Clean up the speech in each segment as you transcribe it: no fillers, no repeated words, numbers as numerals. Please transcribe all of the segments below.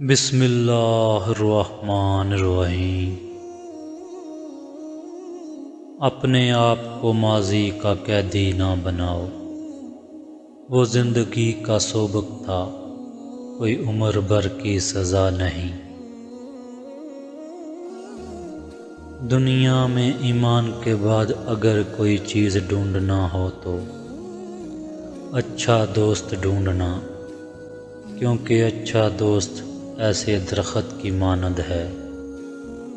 بسم اللہ الرحمن الرحیم۔ اپنے آپ کو ماضی کا قیدی نہ بناؤ، وہ زندگی کا سبق تھا، کوئی عمر بھر کی سزا نہیں۔ دنیا میں ایمان کے بعد اگر کوئی چیز ڈھونڈنا ہو تو اچھا دوست ڈھونڈنا، کیونکہ اچھا دوست ایسے درخت کی مانند ہے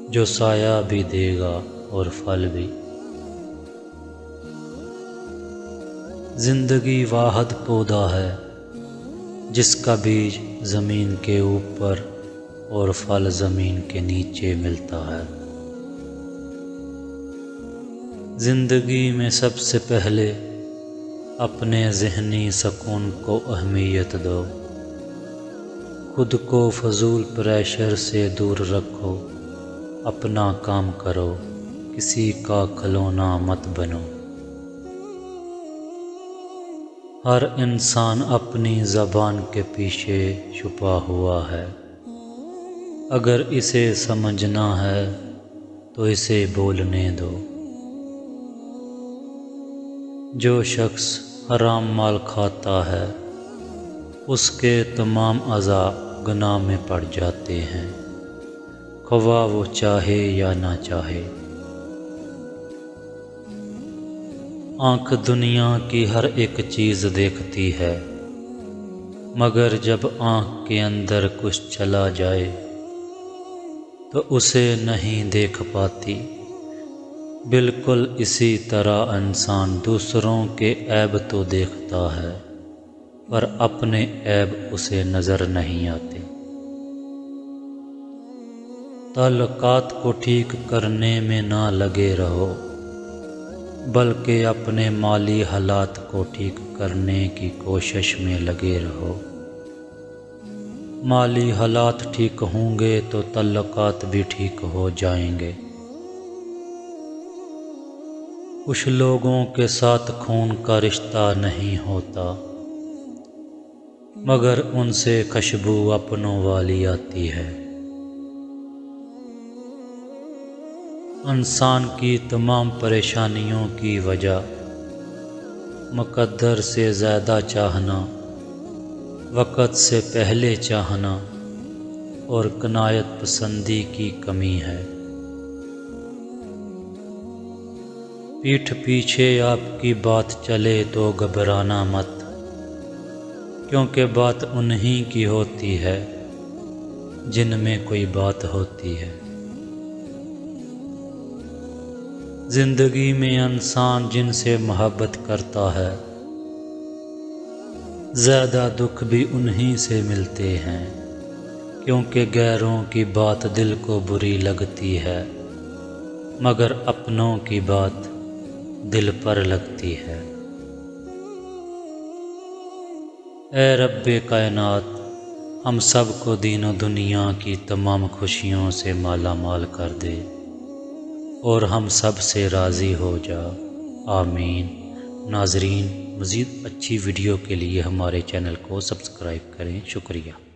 جو سایہ بھی دے گا اور پھل بھی۔ زندگی واحد پودا ہے جس کا بیج زمین کے اوپر اور پھل زمین کے نیچے ملتا ہے۔ زندگی میں سب سے پہلے اپنے ذہنی سکون کو اہمیت دو، خود کو فضول پریشر سے دور رکھو، اپنا کام کرو، کسی کا کھلونا مت بنو۔ ہر انسان اپنی زبان کے پیچھے چھپا ہوا ہے، اگر اسے سمجھنا ہے تو اسے بولنے دو۔ جو شخص حرام مال کھاتا ہے اس کے تمام اعضاء گناہ میں پڑ جاتے ہیں، خواہ وہ چاہے یا نہ چاہے۔ آنکھ دنیا کی ہر ایک چیز دیکھتی ہے، مگر جب آنکھ کے اندر کچھ چلا جائے تو اسے نہیں دیکھ پاتی۔ بالکل اسی طرح انسان دوسروں کے عیب تو دیکھتا ہے پر اپنے عیب اسے نظر نہیں آتے۔ تعلقات کو ٹھیک کرنے میں نہ لگے رہو، بلکہ اپنے مالی حالات کو ٹھیک کرنے کی کوشش میں لگے رہو۔ مالی حالات ٹھیک ہوں گے تو تعلقات بھی ٹھیک ہو جائیں گے۔ کچھ لوگوں کے ساتھ خون کا رشتہ نہیں ہوتا، مگر ان سے خوشبو اپنوں والی آتی ہے۔ انسان کی تمام پریشانیوں کی وجہ مقدر سے زیادہ چاہنا، وقت سے پہلے چاہنا اور قناعت پسندی کی کمی ہے۔ پیٹھ پیچھے آپ کی بات چلے تو گھبرانا مت، کیونکہ بات انہی کی ہوتی ہے جن میں کوئی بات ہوتی ہے۔ زندگی میں انسان جن سے محبت کرتا ہے زیادہ دکھ بھی انہی سے ملتے ہیں، کیونکہ غیروں کی بات دل کو بری لگتی ہے مگر اپنوں کی بات دل پر لگتی ہے۔ اے رب کائنات، ہم سب کو دین و دنیا کی تمام خوشیوں سے مالا مال کر دے اور ہم سب سے راضی ہو جا، آمین۔ ناظرین، مزید اچھی ویڈیو کے لیے ہمارے چینل کو سبسکرائب کریں۔ شکریہ۔